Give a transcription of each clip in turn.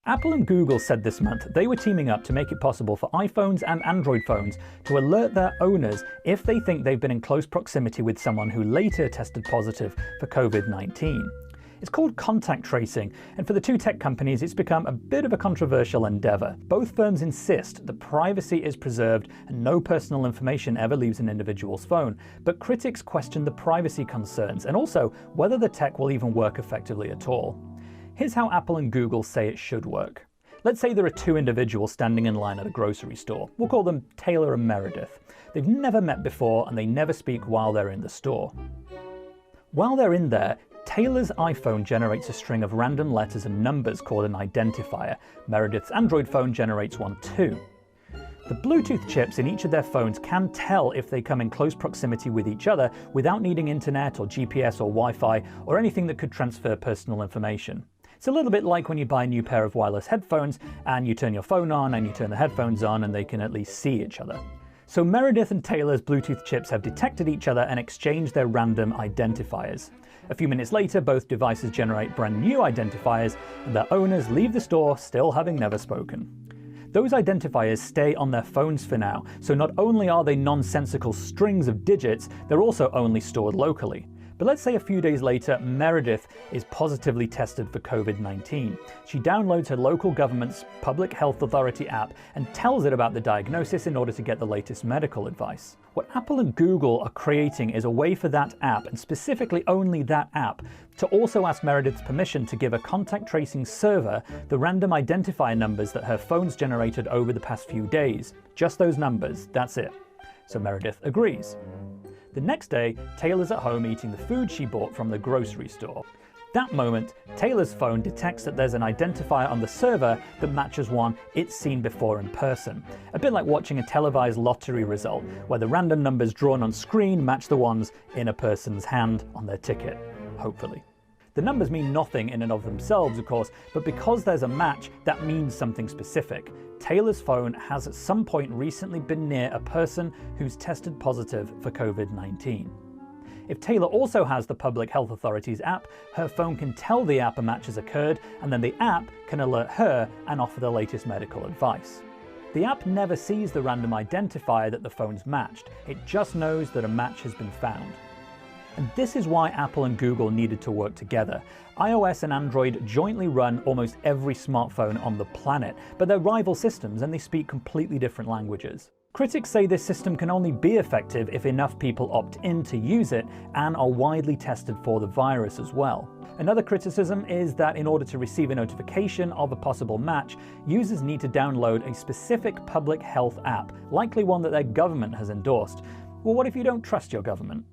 Apple and Google said this month they were teaming up to make it possible for iPhones and Android phones to alert their owners if they think they've been in close proximity with someone who later tested positive for COVID-19. It's called contact tracing, and for the two tech companies it's become a bit of a controversial endeavor. Both firms insist that privacy is preserved and no personal information ever leaves an individual's phone, but critics question the privacy concerns and also whether the tech will even work effectively at all. Here's how Apple and Google say it should work. Let's say there are two individuals standing in line at a grocery store. We'll call them Taylor and Meredith. They've never met before and they never speak while they're in the store. While they're in there, Taylor's iPhone generates a string of random letters and numbers called an identifier. Meredith's Android phone generates one too. The Bluetooth chips in each of their phones can tell if they come in close proximity with each other without needing internet or GPS or Wi-Fi or anything that could transfer personal information. It's a little bit like when you buy a new pair of wireless headphones and you turn your phone on and you turn the headphones on and they can at least see each other. So Meredith and Taylor's Bluetooth chips have detected each other and exchanged their random identifiers. A few minutes later, both devices generate brand new identifiers and their owners leave the store still having never spoken. Those identifiers stay on their phones for now, so not only are they nonsensical strings of digits, they're also only stored locally. But let's say a few days later, Meredith is positively tested for COVID-19. She downloads her local government's public health authority app and tells it about the diagnosis in order to get the latest medical advice. What Apple and Google are creating is a way for that app, and specifically only that app, to also ask Meredith's permission to give a contact tracing server the random identifier numbers that her phone's generated over the past few days. Just those numbers, that's it. So Meredith agrees. The next day, Taylor's at home eating the food she bought from the grocery store. That moment, Taylor's phone detects that there's an identifier on the server that matches one it's seen before in person. A bit like watching a televised lottery result, where the random numbers drawn on screen match the ones in a person's hand on their ticket, hopefully. The numbers mean nothing in and of themselves, of course, but because there's a match, that means something specific. Taylor's phone has at some point recently been near a person who's tested positive for COVID-19. If Taylor also has the Public Health Authority's app, her phone can tell the app a match has occurred, and then the app can alert her and offer the latest medical advice. The app never sees the random identifier that the phone's matched, it just knows that a match has been found. And this is why Apple and Google needed to work together. iOS and Android jointly run almost every smartphone on the planet, but they're rival systems and they speak completely different languages. Critics say this system can only be effective if enough people opt in to use it and are widely tested for the virus as well. Another criticism is that in order to receive a notification of a possible match, users need to download a specific public health app, likely one that their government has endorsed. Well, what if you don't trust your government?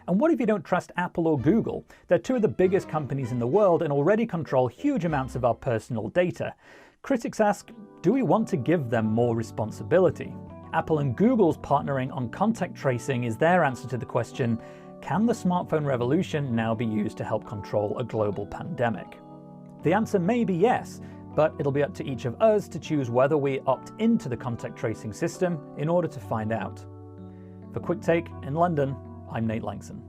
And what if you don't trust Apple or Google? They're two of the biggest companies in the world and already control huge amounts of our personal data. Critics ask, do we want to give them more responsibility? Apple and Google's partnering on contact tracing is their answer to the question, can the smartphone revolution now be used to help control a global pandemic? The answer may be yes, but it'll be up to each of us to choose whether we opt into the contact tracing system in order to find out. For QuickTake in London, I'm Nate Langson.